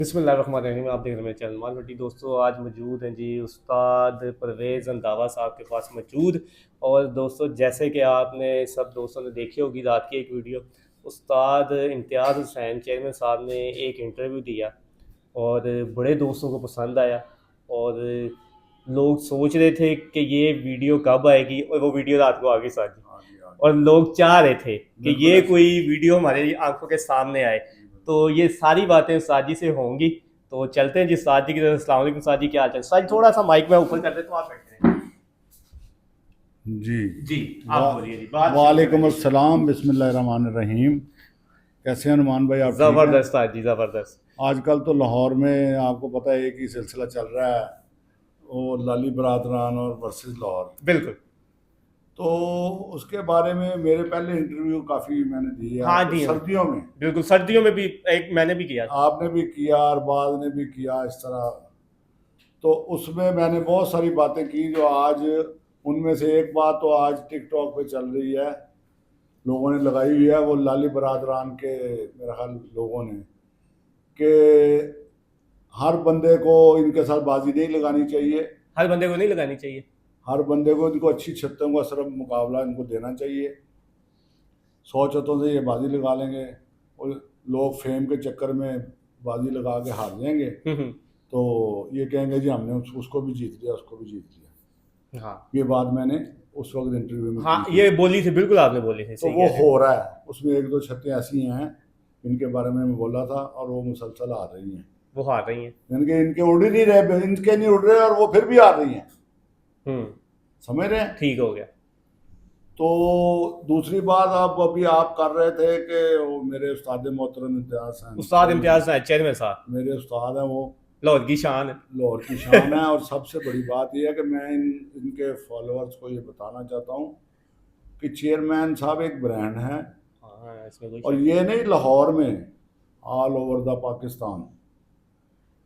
बिस्मिल्लाहिर्रहमानिर्रहीम। आप देख रहे हैं मेरे चैनल मान भट्टी। दोस्तों आज मौजूद हैं जी उस्ताद परवेज़ रंधावा साहब के पास मौजूद। और दोस्तों जैसे कि आपने सब दोस्तों ने देखी होगी रात की एक वीडियो, उस्ताद इम्तियाज़ हुसैन चेयरमैन साहब ने एक इंटरव्यू दिया और बड़े दोस्तों को पसंद आया। और लोग सोच रहे थे कि ये वीडियो कब आएगी, और वो वीडियो रात को आ गई सारी। और लोग चाह रहे थे कि ये कोई वीडियो हमारे आंखों के सामने आए। तो ये सारी बातें साजी से होंगी। तो चलते हैं जी साजी की तरफ। अस्सलाम वालेकुम साजी, क्या हाल चाल? साजी थोड़ा सा माइक में ऊपर कर दे तो आप बैठे हैं। जी जी आप बोलिए जी। बात वालेकुम अस्सलाम, बिस्मिल्लाहिर्रहमानिर्रहीम। कैसे हैं अनुमान भाई, आप ठीक हैं? जबरदस्त साजी, जबरदस्त। आजकल तो लाहौर में आपको पता है एक ही सिलसिला चल रहा है, वो लाली बरादरान और वर्सेस लाहौर। बिल्कुल। तो उसके बारे में मेरे पहले इंटरव्यू काफ़ी मैंने दिए हाँ आपको दी हैं। सर्दियों में। बिल्कुल सर्दियों में भी एक मैंने भी किया। आपने भी किया और बाद ने भी किया इस तरह। तो उसमें मैंने बहुत सारी बातें की जो आज, उनमें से एक बात तो आज टिकटॉक पे चल रही है, लोगों ने लगाई हुई है, वो लाली बरादरान के मेरा ख्याल लोगों ने, कि हर बंदे को इनके साथ बाजी नहीं लगानी चाहिए, हर बंदे को नहीं लगानी चाहिए। हर बंदे को इनको अच्छी छतों का सिर्फ मुकाबला इनको देना चाहिए। 100 छतों से ये बाजी लगा लेंगे और लोग फेम के चक्कर में बाजी लगा के हार जाएंगे, तो ये कहेंगे जी हमने उसको भी जीत लिया, उसको भी जीत लिया। हाँ ये बात मैंने उस वक्त इंटरव्यू में हाँ की थी। ये बोली थी, बिल्कुल आपने बोली थी, तो सही वो कह रहे हैं। हो रहा है, उसमें एक दो छतें ऐसी हैं इनके बारे में मैं बोला था और वो मुसलसल आ रही हैं। वो हार रही हैं। इनके उड़ ही नहीं रहे, इनके नहीं उड़ रहे और वो फिर भी आ रही हैं, समझ रहे हैं? ठीक हो गया। तो दूसरी बात आप अभी आप कर रहे थे कि वो मेरे उस्ताद मोहतरम इम्तियाज़ हैं, उस्ताद इम्तियाज़ चेयरमैन साहब मेरे उस्ताद हैं, वो लाहौर की शान है। लाहौर की शान है। और सबसे बड़ी बात यह है कि मैं इनके फॉलोअर्स को ये बताना चाहता हूँ कि चेयरमैन साहब एक ब्रांड है, हाँ इसमें कोई और ये नहीं लाहौर में, ऑल ओवर द पाकिस्तान।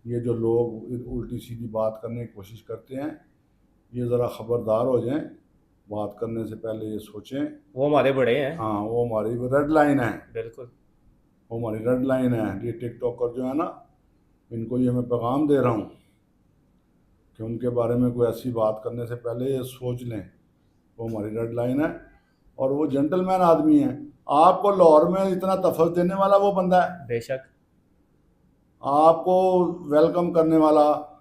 ये जो लोग उल्टी सीधी बात करने की कोशिश करते हैं, ये ज़रा ख़बरदार हो जाएं, बात करने से पहले ये सोचें। वो हमारे बड़े हैं। हाँ, वो हमारी रेड लाइन है, बिल्कुल। वो हमारी रेड लाइन है। ये टिकटॉकर जो है ना, इनको ये मैं पैगाम दे रहा हूँ कि उनके बारे में कोई ऐसी बात करने से पहले ये सोच लें। वो हमारी रेड लाइन है और वो जेंटलमैन आदमी है। आपको लाहौर में इतना तफस देने वाला वो बंदा है, बेशक। आपको वेलकम करने वाला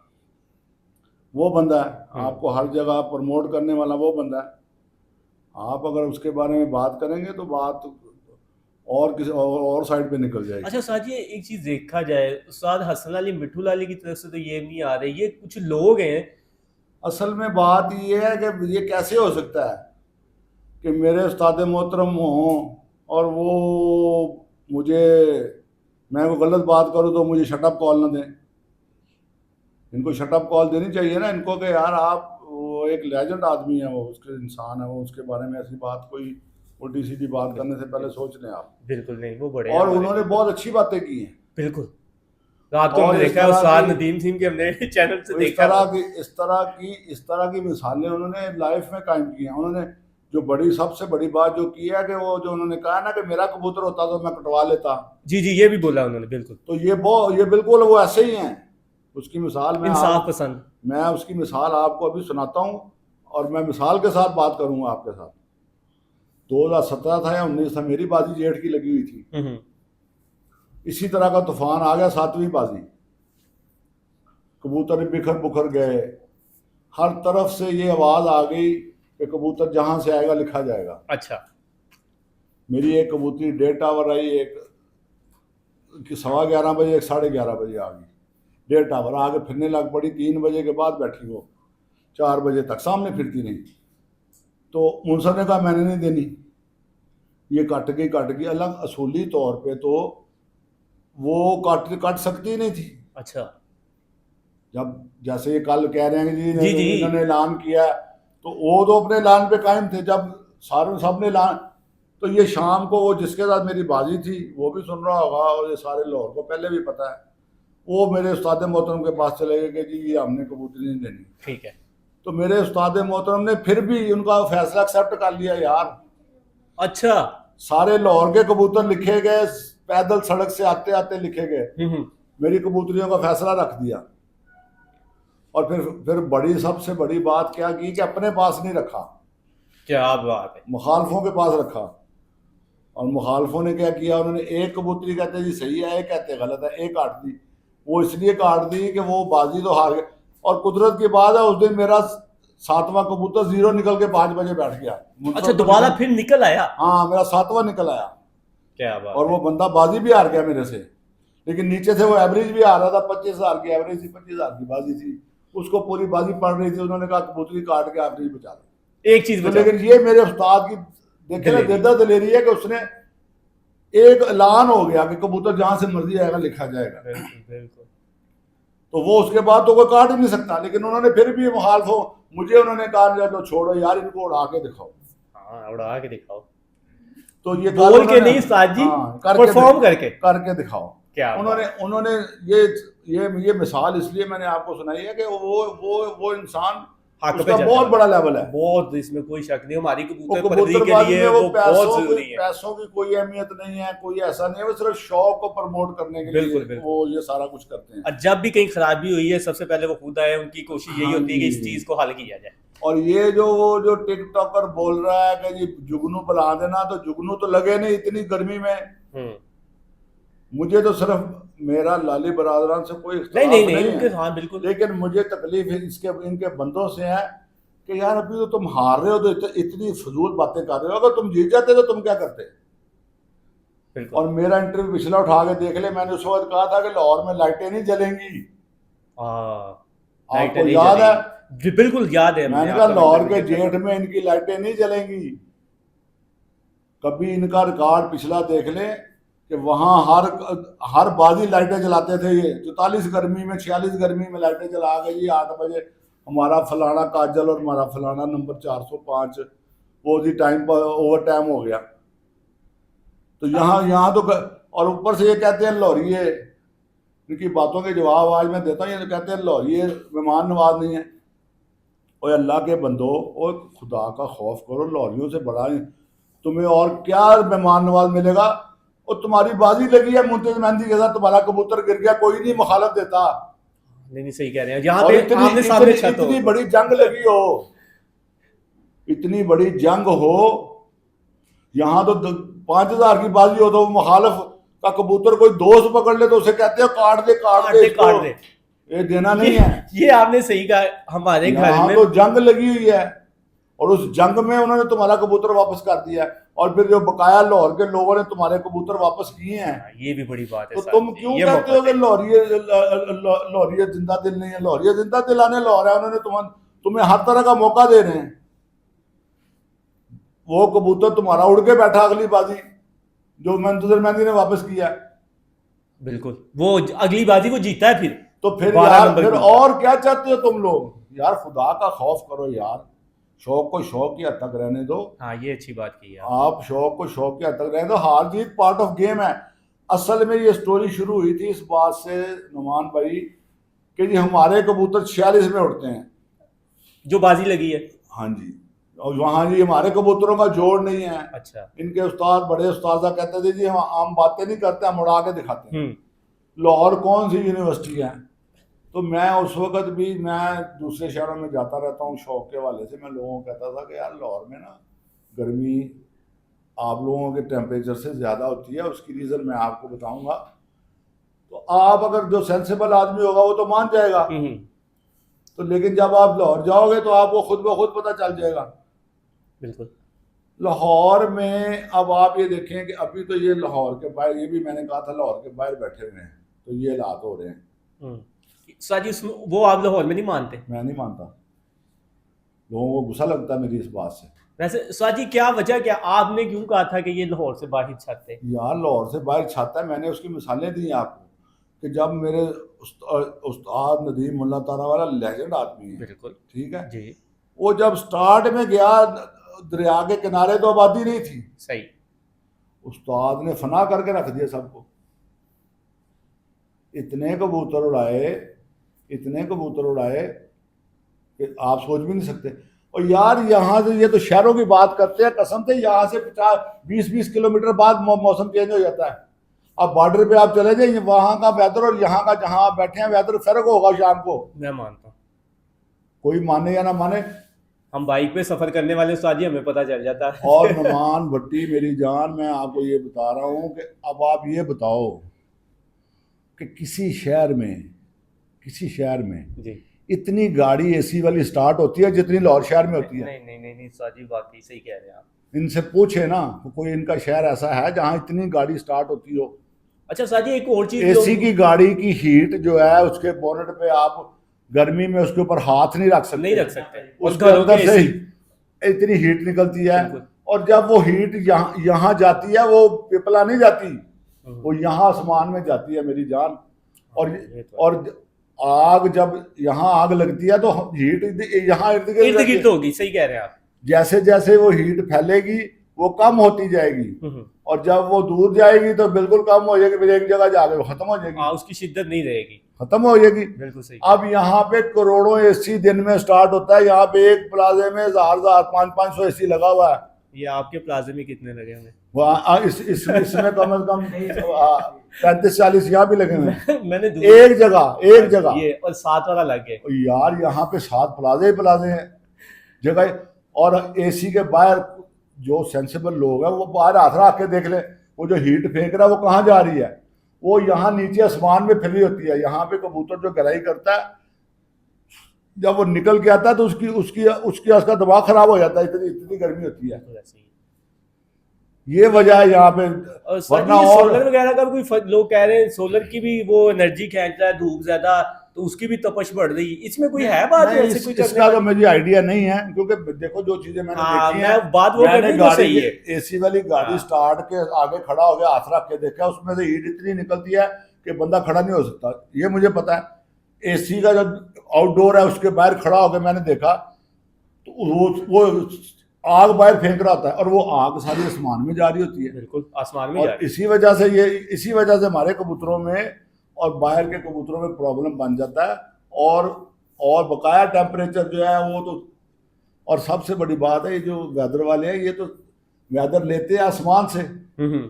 वो बंदा है, आपको हर जगह प्रमोट करने वाला वो बंदा है। आप अगर उसके बारे में बात करेंगे तो बात और किसी और साइड पे निकल जाएगी। अच्छा साजी, एक चीज देखा जाए, उस्ताद हसन अली मिठू लाली की तरफ से तो ये नहीं आ रहे, ये कुछ लोग हैं। असल में बात ये है कि ये कैसे हो सकता है कि मेरे उस्ताद मोहतरम हों और वो मुझे, मैं कोई गलत बात करूँ तो मुझे शटअप कॉल ना दें। इनको शटअप कॉल देनी चाहिए ना इनको कि यार आप, वो एक लेजेंड आदमी है, वो उसके इंसान है, वो उसके बारे में ऐसी बात कोई उल्टी सीधी बात करने से पहले सोच लें आप। बिल्कुल नहीं, वो बड़े और हैं उन्होंने बहुत अच्छी बातें की हैं। बिल्कुल। रात को और हमने इस देखा है तरह उस्ताद की नदीम सिंह के, हमने चैनल से इस देखा तरह है। की इस तरह की मिसालें उन्होंने लाइफ में कायम की हैं। उन्होंने जो बड़ी, सबसे बड़ी बात जो की है कि वो जो उन्होंने कहा ना कि मेरा कबूतर होता तो मैं कटवा लेता। जी जी, ये भी बोला उन्होंने, बिल्कुल। तो ये बिल्कुल वो ऐसे ही हैं। उसकी मिसाल इंसाफ पसंद। मैं उसकी मिसाल आपको अभी सुनाता हूँ और मैं मिसाल के साथ बात करूँगा आपके साथ। 2017 था या 19 था, मेरी बाजी जेठ की लगी हुई थी। इसी तरह का तूफान आ गया, 7वीं बाजी, कबूतर बिखर बुखर गए। हर तरफ से ये आवाज़ आ गई कि कबूतर जहाँ से आएगा लिखा जाएगा। अच्छा। मेरी एक कबूतरी 1.5 टावर आई, एक 11:15 बजे, एक 11:30 बजे आ गई। 1.5 टावर आगे फिरने लग पड़ी। 3 बजे के बाद बैठी वो, 4 बजे तक सामने फिरती नहीं। तो मुंसर ने कहा मैंने नहीं देनी, ये कट गई। अलग असूली तौर पे तो वो कट सकती ही नहीं थी। अच्छा। जब जैसे ये कल कह रहे हैं कि जी जी। इन्होंने ऐलान किया, तो वो तो अपने ऐलान पे कायम थे। जब सारे सबने ऐलान, तो ये शाम को वो जिसके साथ मेरी बाजी थी वो भी सुन रहा होगा और ये सारे लाहौर को पहले भी पता है, वो मेरे उस्ताद मोहतरम के पास चले गए कि जी ये हमने कबूतरी नहीं देनी। ठीक है। तो मेरे उस्ताद मोहतरम ने फिर भी उनका फैसला एक्सेप्ट कर लिया। यार अच्छा। सारे लाहौर के कबूतर लिखे गए, पैदल सड़क से आते आते लिखे गए। मेरी कबूतरियों का फैसला रख दिया। और फिर बड़ी सबसे बड़ी बात क्या की कि अपने पास नहीं रखा, क्या बात है। मुखालफों के पास रखा। और मुखालफों ने क्या किया, उन्होंने एक कबूतरी कहते जी सही है, एक कहते गलत है, एक काट दी। वो इसलिए काट दी कि वो बाजी तो हार गए। और कुदरत की बात है, उस दिन मेरा 7वां कबूतर 0 निकल के 5 बजे बैठ गया। अच्छा, दोबारा फिर निकल आया। हाँ, मेरा 7वां निकल आया। क्या बात और है। वो बंदा बाजी भी हार गया मेरे से, लेकिन नीचे से वो एवरेज भी आ रहा था, 25,000 की एवरेज थी, 25,000 की बाजी थी। उसको पूरी बाजी पड़ रही थी, उन्होंने कहा कबूतरी काट के एवरेज बचा लो। एक चीज तो बताओ। लेकिन ये मेरे उस्ताद की देखे ना दिलेरी। दिलदा दिलेरी है कि उसने एक ऐलान हो गया कि कबूतर जहां से मर्जी आएगा लिखा जाएगा। बिल्कुल बिल्कुल। तो वो उसके बाद तो कोई काट ही नहीं सकता। लेकिन उन्होंने फिर भी मुखालफ हो, मुझे उन्होंने कहा तो छोड़ो यार, इनको उड़ा के दिखाओ। हाँ, उड़ा के दिखाओ। तो ये बोल के नहीं उस्ताद जी, हाँ, परफॉर्म करके। करके दिखाओ। क्या उन्होंने बात। उन्होंने ये मिसाल इसलिए मैंने आपको सुनाई है कि वो इंसान, हक पे उसका चलने बहुत वाला। बड़ा लेवल है। बहुत, इसमें कोई शक नहीं। हमारी वो कबूतर परवरी के कबूतरबाजी लिए में वो वो बहुत जरूरी है। पैसों की कोई अहमियत नहीं है, कोई ऐसा नहीं है। वो सिर्फ शौक को प्रमोट करने के बिल्कुल लिए बिल्कुल। वो ये सारा कुछ करते हैं। और जब भी कहीं खराबी हुई है, सबसे पहले वो खुद आए, उनकी कोशिश यही हाँ होती है कि जी। इस चीज को हल किया जाए। और ये जो टिकटॉकर बोल रहा है कि जी जुगनू बुला देना, तो जुगनू तो लगे नहीं इतनी गर्मी में। हम्म। मुझे तो सिर्फ मेरा लाली बरादरान से कोई नहीं इख्तलाफ नहीं नहीं, नहीं उनके है, हाँ बिल्कुल। लेकिन मुझे तकलीफ इनके बंदों से है कि यार अभी तो तुम हार रहे हो, तो इतनी फजूल बातें कर रहे हो। अगर तुम जीत जाते तो तुम क्या करते। बिल्कुल। और मेरा इंटरव्यू पिछला उठा के देख ले, मैंने उस वक्त कहा था कि लाहौर में लाइटें नहीं जलेंगी। हाँ, लाइटें आपको नहीं याद है? जलेगी। जी बिल्कुल याद है, हमने मैंने कहा आपका लाहौर इंटरव्यू के देखा था। जेठ में इनकी लाइटें नहीं जलेंगी। कभी इनका रिकॉर्ड पिछला देख ले कि वहां हर बाजी लाइटें जलाते थे ये। 44 गर्मी में, 46 गर्मी में लाइटें जला के जी 8 बजे हमारा फलाना काजल और हमारा फलाना नंबर 405 वो जी टाइम पर ओवर टाइम हो गया। तो यहाँ तो और ऊपर से ये कहते हैं लाहौरिये, इनकी बातों के जवाब आज मैं देता हूँ। ये तो कहते हैं लाहौरिये मेहमान नवाज नहीं है। और अल्लाह के बंदो, और खुदा का खौफ करो, लाहौरियों से बड़ा तुम्हें और क्या मेहमान नवाज मिलेगा। और तुम्हारी बाजी लगी है मुंतज मेहंदी के साथ, तुम्हारा कबूतर गिर गया, कोई नहीं मुखालफ देता। नहीं नहीं, सही कह रहे हैं। यहाँ और पे इतनी आमने सामने इतनी छत हो इतनी तो। बड़ी जंग लगी हो, इतनी बड़ी जंग हो, यहाँ तो 5,000 की बाजी हो तो मुखालफ का कबूतर कोई दोस्त पकड़ ले तो उसे कहते हो काट दे काट दे इसको। काट दे। ये देना नहीं है। ये आपने सही कहा। हमारे घर यहाँ में तो जंग लगी हुई है, और उस जंग में उन्होंने तुम्हारा कबूतर वापस कर दिया। और फिर जो बकाया लाहौर के लोगों ने तुम्हारे कबूतर वापस किए हैं, ये भी बड़ी बात है तो साहब तुम जी, क्यों ये कहते हो मोहब्बत कि है। लाहौरिया जिंदा दिल नहीं है। लाहौरिया जिंदा दिल आने लाहौर है, उन्होंने तुम्हें हर तरह का मौका दे रहे हैं। वो कबूतर तुम्हारा उड़ के बैठा अगली बाजी जो मुंतजर मेहंदी ने वापस किया। बिल्कुल, वो अगली बाजी वो जीता है फिर। तो फिर 12 यार नंबर फिर की। और क्या चाहते हो तुम लोग। यार खुदा का खौफ करो यार, शौक को शौक की हद तक रहने दो। हाँ, ये अच्छी बात की है आप शौक को शौक की हद तक रहने दो। हार जीत पार्ट ऑफ गेम है। असल में ये स्टोरी शुरू हुई थी इस बात से नुमान भाई कि जी हमारे कबूतर 46 में उड़ते हैं, जो बाजी लगी है। हाँ जी। और वहाँ जी हमारे कबूतरों का जोड़ नहीं है। अच्छा। इनके उस्ताद बड़े उस्तादा कहते थे जी हम आम बातें नहीं करते, हम उड़ा के दिखाते हैं। हम्म। लाहौर कौन सी यूनिवर्सिटी है। तो मैं उस वक्त भी, मैं दूसरे शहरों में जाता रहता हूँ शौक के हवाले से, मैं लोगों को कहता था कि यार लाहौर में ना गर्मी आप लोगों के टेम्परेचर से ज़्यादा होती है। उसकी रीज़न मैं आपको बताऊंगा। तो आप अगर जो सेंसिबल आदमी होगा वो तो मान जाएगा। तो लेकिन जब आप लाहौर जाओगे तो आपको खुद ब खुद पता चल जाएगा। बिल्कुल। लाहौर में अब आप ये देखें कि अभी तो ये लाहौर के बाहर, ये भी मैंने कहा था लाहौर के बाहर बैठे हुए हैं, तो ये हालात हो रहे हैं। साजी उसमें वो आप लाहौर में नहीं मानते? मैं नहीं मानता, लोगों को गुस्सा लगता है मेरी इस बात से। वैसे साजी क्या वजह, क्या आपने क्यों कहा था कि ये लाहौर से बाहर छाते हैं? यार लाहौर से बाहर छाता है, मैंने उसकी मिसालें दी आपको कि जब मेरे उस्ताद नदीम मुल्ला तारा वाला लेजेंड आदमी है, बिल्कुल ठीक है जी। वो जब स्टार्ट में गया दरिया के किनारे तो आबादी नहीं थी, सही। उस्ताद ने फना करके रख दिया सबको। इतने कबूतर उड़ाए, इतने कबूतर उड़ाए कि आप सोच भी नहीं सकते। और यार यहाँ से, ये तो शहरों की बात करते हैं, कसम से यहाँ से 50-20 किलोमीटर बाद मौसम चेंज हो जाता है। अब बॉर्डर पे आप चले जाइए, वहां का वेदर और यहाँ का जहां आप बैठे हैं वेदर फर्क होगा शाम को। मैं मानता हूँ। कोई माने या ना माने। हम बाइक पे सफर करने वाले उस्ताद जी, हमें पता चल जाता और है। नुमान भट्टी मेरी जान, मैं आपको ये बता रहा हूँ कि अब आप ये बताओ कि किसी शहर में जी। इतनी गाड़ी एसी वाली स्टार्ट होती है जितनी लाहौर शहर में होती है? नहीं नहीं नहीं नहीं उस्ताद जी, वाकई सही कह रहे हैं आप। इनसे पूछे ना, कोई इनका शहर ऐसा है जहां इतनी गाड़ी स्टार्ट होती हो? अच्छा उस्ताद जी, एक और चीज एसी लोग की गाड़ी की हीट जो है उसके बोनट पे आप गर्मी में उसके ऊपर हाथ नहीं रख नहीं सकते, रख सकते, और उसके घरों के अंदर से एसी। इतनी हीट निकलती है। बिल्कुल। और जब वो हीट यहाँ जाती है, वो पिपला नहीं जाती, वो यहाँ आसमान में जाती है मेरी जान। और ये तो है। और आग जब यहाँ आग लगती है तो हीट यहाँ इर्द गिर्द इर्द रहती गिर्द है। होगी, सही कह रहे हैं आप। जैसे जैसे वो हीट फैलेगी वो कम होती जाएगी, हम्म। और जब वो दूर जाएगी तो बिल्कुल कम हो जाएगी, फिर एक जगह जाके वो खत्म हो जाएगी, उसकी शिद्दत नहीं रहेगी। खत्म हो जाएगी। बिल्कुल सही। अब यहाँ पे करोड़ों एसी दिन में स्टार्ट होता है, यहाँ पे एक प्लाजे में 1000 1500 एसी लगा हुआ है। ये आपके प्लाजे में कितने लगे हुए वहाँ इसमें कम से कम 35 40 यहाँ भी लगे हुए हैं। हैं? मैंने एक जगह ये और 7 वाला लग गए। यार, यहाँ पे 7 प्लाजे ही प्लाजे हैं जगह। और एसी के बाहर जो सेंसिबल लोग हैं वो बाहर हाथ रख के देख ले, वो जो हीट फेंक रहा है वो कहाँ जा रही है? वो यहाँ नीचे आसमान में फैली होती है। यहाँ पे कबूतर जो गराई करता है, जब वो निकल के आता है तो उसकी उसकी उसकी उसका दबाव खराब हो जाता है, इतनी इतनी गर्मी होती है। तो ऐसे ही। ये वजह है यहाँ पे। और वरना ये और सोलर वगैरह का भी कोई लोग कह रहे हैं सोलर की भी वो एनर्जी खींचता है, धूप ज्यादा तो उसकी भी तपश बढ़ रही है। इसमें कोई है बात नहीं, ऐसे कोई करने इसका तो वाली? मुझे आइडिया नहीं है, क्योंकि देखो जो चीजें मैंने देखी हैं, मैं बात वो मैंने करनी तो गाड़ी सही है। एसी वाली गाड़ी हाँ। स्टार्ट के आगे खड़ा हो गया, हाथ रख के देखा, उसमें से हीट इतनी निकलती है कि बंदा खड़ा नहीं हो सकता, ये मुझे पता है। एसी का जो आउटडोर है उसके बाहर खड़ा हो गया, मैंने देखा तो वो आग बाहर फेंक रहा होता है, और वो आग सारी आसमान में जा रही होती है। बिल्कुल आसमान में जा और रही इसी वजह से हमारे कबूतरों में और बाहर के कबूतरों में प्रॉब्लम बन जाता है। और बकाया टेम्परेचर जो है वो तो, और सबसे बड़ी बात है ये जो वेदर वाले हैं, ये तो वेदर लेते हैं आसमान से। है।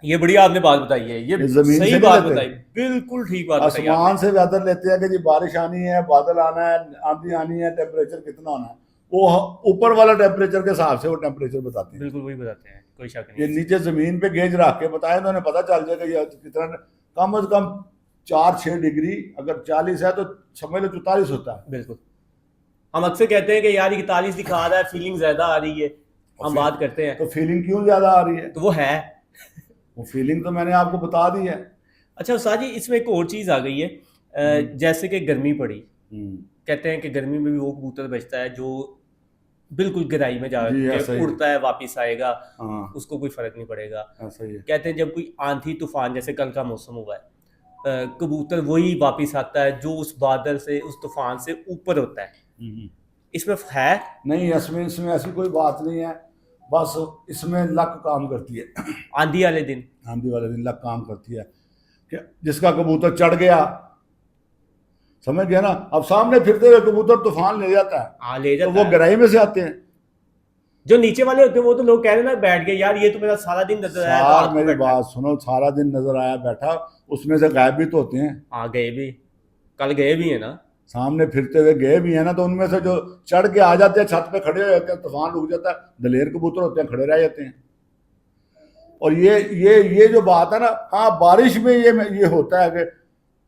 ये बड़ी आपने बात बताई है, ये जमीन से सही नहीं बात लेते। बताई, बिल्कुल ठीक बात बताई आसमान आपने। से वेदर लेते हैं कि जी बारिश आनी है, बादल आना है, आंधी आनी है, टेम्परेचर कितना होना है, वो ऊपर वाला टेम्परेचर के हिसाब से वो टेम्परेचर बताते हैं। बिल्कुल वही बताते हैं, कोई शक ये नहीं। नीचे जमीन पे गेज रख के बताए तो उन्हें पता चल जाएगा ये कितना, कम से कम 4-6 डिग्री, अगर 40 है तो समझ लो 44 होता है। बिल्कुल। हम अक्सर कहते हैं कि यार 41 दिखा रहा है, फीलिंग ज्यादा आ रही है, हम बात करते हैं तो फीलिंग क्यों ज्यादा आ रही है? तो वो है। वो फीलिंग तो मैंने आपको बता दी है। अच्छा उस्ताद जी, इसमें एक और चीज आ गई है, जैसे कि गर्मी पड़ी, कहते हैं कि गर्मी में भी वो कबूतर बचता है जो बिल्कुल गहराई में जी, जाके ऐसा ही। उड़ता है, वापिस आएगा, हाँ, उसको कोई फर्क नहीं पड़ेगा। ऐसा ही है। कहते हैं जब कोई आंधी तूफान, जैसे कल का मौसम हुआ है, कबूतर वही वापिस आता है जो उस बादल से, उस तूफान से ऊपर होता है। इसमें है? नहीं, इसमें ऐसी कोई बात नहीं है, बस इसमें लक काम करती है। आंधी वाले दिन आंधी वाले दिन लक काम करती है कि जिसका कबूतर चढ़ गया, समझ गया ना, अब सामने फिरते हुए कबूतर तूफान ले जाता है, ले तो जाता वो है। गहराई में से आते हैं। जो नीचे वाले होते हैं वो तो लोग कह रहे हैं ना, बैठ गए यार, ये तो मेरा सारा दिन नजर आया, सार रात को मेरी बैठा है। बात सुनो, सारा दिन नजर आया बैठा, उसमें से गायब भी तो होते हैं। गए भी, कल गए भी है ना। सामने फिरते हुए गए भी है ना, तो उनमें से जो चढ़ के आ जाते हैं, छत पे खड़े हो जाते हैं, तूफान रुक जाता है, दलेर कबूतर होते हैं, खड़े रह जाते हैं। और ये जो बात है ना, हाँ बारिश में ये होता है कि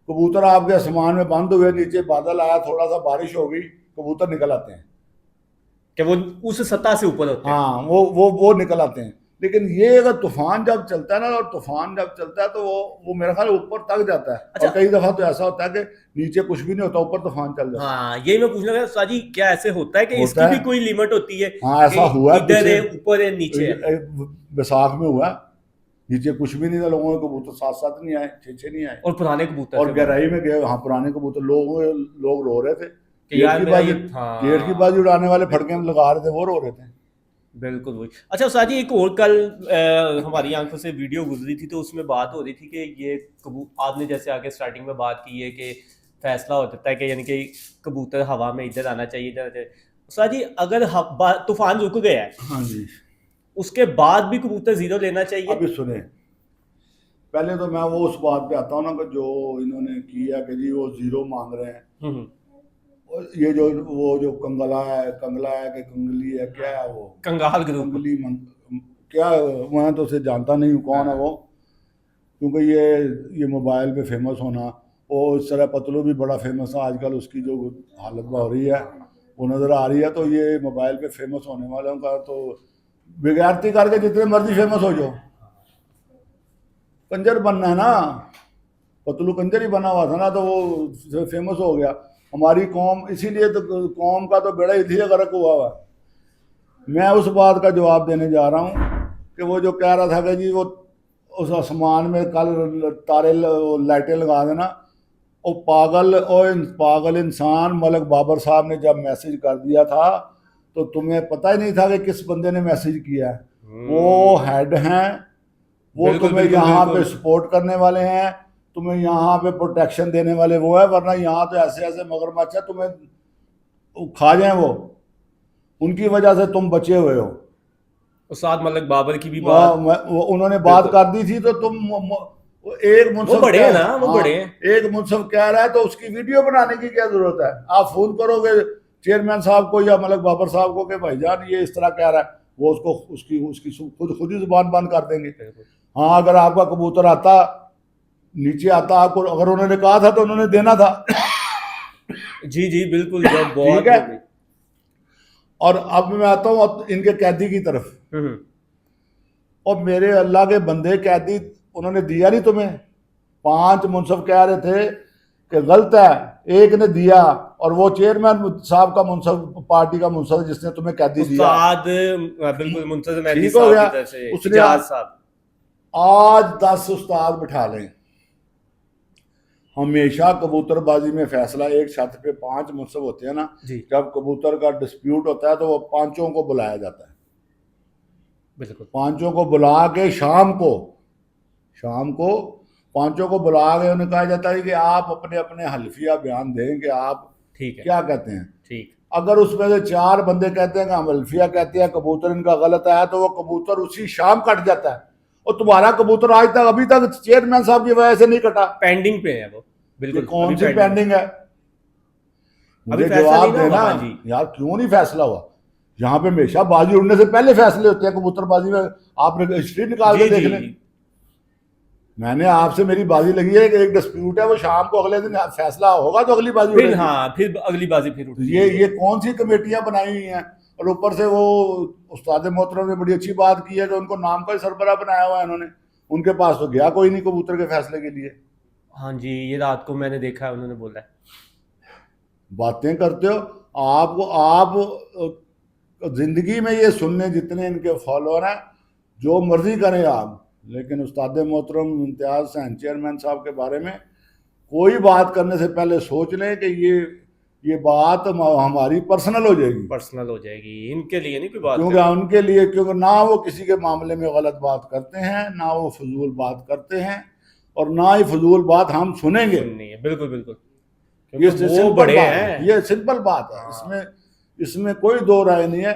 कबूतर आपके आसमान में बंद हुए, नीचे बादल आया, थोड़ा सा बारिश हो गई, कबूतर निकल आते हैं कि वो उस सतह से ऊपर होते हैं। हाँ, वो निकल आते हैं। लेकिन ये अगर तूफान जब चलता है ना, और तूफान जब चलता है तो वो मेरा ख्याल ऊपर तक जाता है। अच्छा। और कई दफा तो ऐसा होता है कि नीचे कुछ भी नहीं होता, ऊपर तूफान चल जाता है। हाँ, यही मैं पूछना था साजी, क्या ऐसे होता है कि होता इसकी है। भी कोई लिमिट होती है? हाँ, ऐसा कि हुआ है इधर है, पीछे, ऊपर है, नीचे है। बैसाख में हुआ, नीचे कुछ भी नहीं था, लोगों के कबूतर 7-7 नहीं आए, 6-6 नहीं आए, और पुराने कबूतर और से गहराई में गए। हाँ, पुराने कबूतर, लोग रो रहे थे, कि यार मेरा ये, गेट की बाजी उड़ाने वाले फड़के में लगा रहे थे, वो रो रहे थे। बिल्कुल वही। अच्छा साजी, एक और कल हमारी आंखों से वीडियो गुजरी थी, तो उसमें बात हो रही थी कि ये आपने जैसे आगे स्टार्टिंग में बात की है कि फैसला हो जाता है कि यानी कि कबूतर हवा में इधर आना चाहिए, इधर आना चाहिए। साजी, अगर तूफान रुक गया है, हाँ जी, उसके बाद भी कबूतर जीरो लेना चाहिए? अभी सुने, पहले तो मैं वो उस बात पे आता हूँ ना कि जो इन्होंने किया कि जी वो जीरो मांग रहे हैं, हम्म। और ये जो वो जो कंगला है कि कंगली है, क्या है वो, कंगाल ग्रुप। कंगली क्या है, मैं तो उसे जानता नहीं हूँ कौन है वो, क्योंकि ये मोबाइल पे फेमस होना, और इस तरह पतलू भी बड़ा फेमस है आजकल, उसकी जो हालत हो रही है वो नज़र आ रही है। तो ये मोबाइल पे फेमस होने वालों का तो बेगैरती करके जितने मर्जी फेमस हो जाओ, कंजर बनना है ना। पतलू कंजर ही बना हुआ था ना, तो वो फेमस हो गया। हमारी कौम इसीलिए तो, कौम का तो बेड़ा इसलिए गर्क हुआ हुआ। मैं उस बात का जवाब देने जा रहा हूँ कि वो जो कह रहा था कि जी वो उस आसमान में कल तारे लाइटें लगा देना, वो पागल और पागल इंसान मलक बाबर साहब ने जब मैसेज कर दिया था तो तुम्हें पता ही नहीं था कि किस बंदे ने मैसेज किया है। वो हेड हैं, वो बिल्कुल तुम्हें बिल्कुल यहाँ पे बिल्कुल। सपोर्ट करने वाले हैं, तुम्हें यहाँ पे प्रोटेक्शन देने वाले वो है, वरना यहाँ तो ऐसे ऐसे मगरमच्छ है तुम्हें खा जाए वो, उनकी वजह से तुम बचे हुए हो। उस्ताद मलक बाबर की भी बात। उन्होंने बात बिल्कुल। कर दी थी तो तुम एक वो मुनसफ बड़े क्या, हैं ना, वो हाँ, बड़े हैं। एक मुनसफ कह रहा है तो उसकी वीडियो बनाने की क्या जरूरत है। आप फोन करोगे चेयरमैन साहब को या मलक बाबर साहब को कि भाईजान ये इस तरह कह रहा है, वो उसको उसकी उसकी खुद ही जुबान बंद कर देंगे। बिल्कुल। हाँ, अगर आपका कबूतर आता नीचे आता, आपको अगर उन्होंने कहा था तो उन्होंने देना था। जी जी बिल्कुल, जब ठीक बहुत है। हो गई। और अब मैं आता हूँ इनके कैदी की तरफ। हम्म। और मेरे अल्लाह के बंदे, कैदी उन्होंने दिया नहीं तुम्हें। 5 मुनसफ कह रहे थे कि गलत है, एक ने दिया, और वो चेयरमैन साहब का मुनसफ, पार्टी का मुनसफ जिसने तुम्हें कैदी दिया। उस्ताद बिल्कुल मुंतजर मेहदी ठीक हो साहब गया। की तरफ से उसने इजाज साहब। आज 10 उस्ताद बिठा लें। हमेशा कबूतरबाजी में फैसला एक छत पे 5 मुनसफ होते हैं ना, जी जब कबूतर का डिस्प्यूट होता है तो वो पांचों को बुलाया जाता है। बिल्कुल। पांचों को बुला के शाम को पांचों को बुला के उन्हें कहा जाता है कि आप अपने अपने हल्फिया बयान दें कि आप ठीक है। क्या कहते हैं। ठीक। अगर उसमें से 4 बंदे कहते हैं कि हम हल्फिया कहते हैं, कबूतर इनका गलत आया, तो वो कबूतर उसी शाम कट जाता है। और तुम्हारा कबूतर आज तक अभी तक चेयरमैन साहब की वजह से नहीं कटा। पेंडिंग पे है वो। ये बिल्कुल कौन अभी सी पेंडिंग है। पेंडिंग है? अभी मुझे फैसला नहीं जवाब ना हुआ। देना हाँ जी। यार, क्यों नहीं फैसला हुआ? यहाँ पे हमेशा बाजी उड़ने से पहले फैसले होते हैं कबूतरबाजी में। आपने हिस्ट्री निकाल के जी देख जी। लें। मैंने आपसे मेरी बाजी लगी है कि एक डिस्प्यूट है, वो शाम को अगले दिन फैसला होगा तो अगली बाजी फिर उड़ेगी। हाँ, फिर अगली बाजी फिर तो उठती है ये कौन सी कमेटियां बनाई हुई हैं? और ऊपर से वो उस्ताद मोहतरम ने बड़ी अच्छी बात की है कि उनको नाम का ही सरबराह बनाया हुआ है इन्होंने। उनके पास तो गया कोई नहीं कबूतर के फैसले के लिए। हाँ जी, ये रात को मैंने देखा है, उन्होंने बोला है। बातें करते हो आपको, आप जिंदगी में ये सुनने जितने इनके फॉलोअर हैं, जो मर्जी करें आप, लेकिन उस्ताद मोहतरम इम्तियाज हुसैन चेयरमैन साहब के बारे में कोई बात करने से पहले सोच लें कि ये बात हमारी पर्सनल हो जाएगी। पर्सनल हो जाएगी, इनके लिए नहीं कोई बात क्योंकि करनी। उनके लिए, क्योंकि ना वो किसी के मामले में गलत बात करते हैं, ना वो फजूल बात करते हैं, और ना ही फजूल बात हम सुनेंगे। सुननी है, बिल्कुल बिल्कुल। ये क्योंकि वो सिंपल बड़े बात है, हैं। ये सिंपल बात है। इसमें कोई दो राय नहीं है।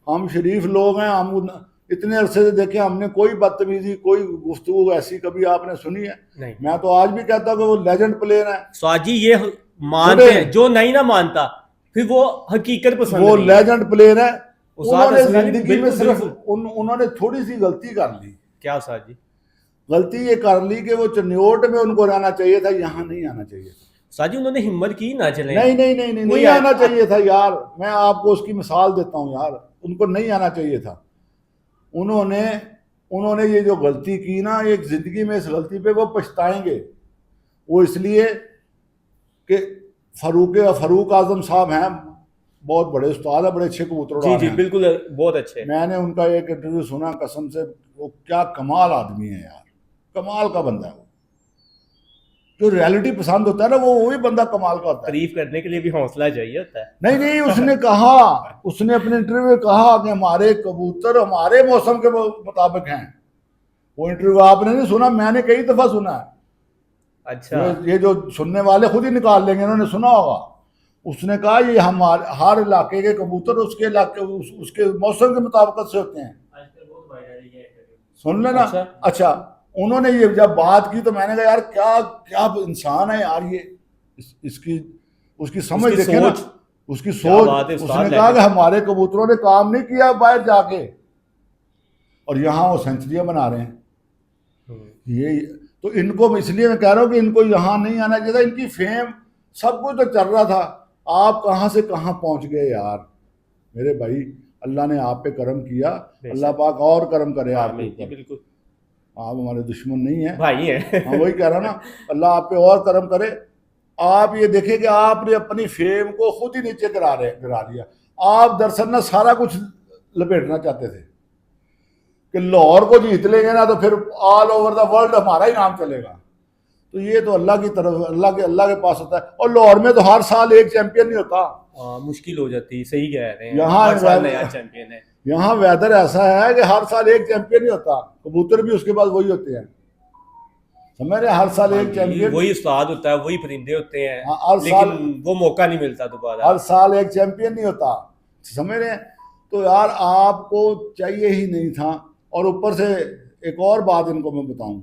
हम शरीफ लोग हैं, हम इतने अरसे से देखे, हमने कोई बदतमीजी, कोई गुफ्तगू ऐसी कभी आपने सुनी है? नहीं। मैं तो आज भी कहता हूँ कि वो लेजेंड प्लेयर है। स्वाजी ये मानते हैं, जो नहीं ना मानता फिर वो हकीकत पसंद वो नहीं है। लेजेंड प्लेयर है। उस्ताद उन्होंने असद अली जिंदगी में बिल्कुल सिर्फ बिल्कुल। उन्होंने थोड़ी सी गलती कर ली। क्या उस्ताद जी? गलती ये कर ली कि वो चन्योट में उनको रहना चाहिए था, यहाँ नहीं आना चाहिए था। उस्ताद जी उन्होंने हिम्मत की ना चले। नहीं नहीं नहीं नहीं, नहीं आना चाहिए था यार। मैं आपको उसकी मिसाल देता हूँ यार, उनको नहीं आना चाहिए था। उन्होंने उन्होंने ये जो गलती की ना, एक जिंदगी में इस गलती पे वो पछताएंगे। वो इसलिए कि फरूक आजम साहब हैं, बहुत बड़े उस्ताद है, बड़े अच्छे कबूतर जी उड़ा जी रहे हैं। बिल्कुल, बहुत अच्छे। मैंने उनका एक इंटरव्यू सुना, कसम से वो क्या कमाल आदमी है यार, कमाल का बंदा है वो। जो रियलिटी पसंद होता है ना, वो वही बंदा कमाल का होता है। तारीफ करने के लिए भी हौसला चाहिए होता है। नहीं नहीं, उसने कहा, उसने अपने इंटरव्यू में कहा कि हमारे कबूतर हमारे मौसम के मुताबिक हैं। वो इंटरव्यू आपने नहीं सुना, मैंने कई दफा सुना है। अच्छा। ये जो सुनने वाले खुद ही निकाल लेंगे, उन्होंने सुना होगा। उसने कहा ये हमारे हर इलाके के कबूतर उसके इलाके उसके मौसम के मुताबिक से होते हैं। सुन लेना। अच्छा। अच्छा, उन्होंने ये जब बात की तो मैंने कहा यार क्या क्या इंसान है यार ये, इसकी उसकी समझ उसकी देखे ना, सोच, उसकी क्या सोच। बात है उस्ताद उसने कहा कि लेजेंड। हमारे कबूतरों ने काम नहीं किया बाहर जाके, और यहाँ वो सेंचुरियां बना रहे हैं। ये तो इनको इसलिए मैं कह रहा हूँ कि इनको यहाँ नहीं आना चाहिए था। इनकी फेम सब कुछ तो चल रहा था, आप कहाँ से कहाँ पहुँच गए यार मेरे भाई। अल्लाह ने आप पे करम किया, अल्लाह बेशक। पाक और करम करे आपके आमीन जी, ऊपर। बिल्कुल। आप हमारे दुश्मन नहीं है। भाई हाँ है। वही कह रहा ना, अल्लाह आप पे और करम करे। आप ये देखें कि आपने अपनी फेम को खुद ही नीचे गिरा दिया। आप दरअसल ना सारा कुछ लपेटना चाहते थे कि लाहौर को जीत लेंगे ना तो फिर ऑल ओवर द वर्ल्ड हमारा ही नाम चलेगा। तो ये तो अल्लाह की तरफ, अल्लाह के पास होता है। और लाहौर में तो हर साल एक चैंपियन नहीं होता। मुश्किल हो जाती, सही कह रहे हैं, यहाँ हर साल नया चैंपियन है। यहाँ वेदर ऐसा है कि हर साल एक चैंपियन नहीं होता, कबूतर भी उसके बाद वही होते हैं, समझ रहे हैं? हर साल हाँ एक जी, चैंपियन। वही उस्ताद होता है, वही परिंदे होते हैं, हाँ, हर लेकिन साल, वो मौका नहीं मिलता दोबारा। हर साल एक चैंपियन नहीं होता, समझ रहे हैं? तो यार आपको चाहिए ही नहीं था। और ऊपर से एक और बात इनको मैं बताऊं,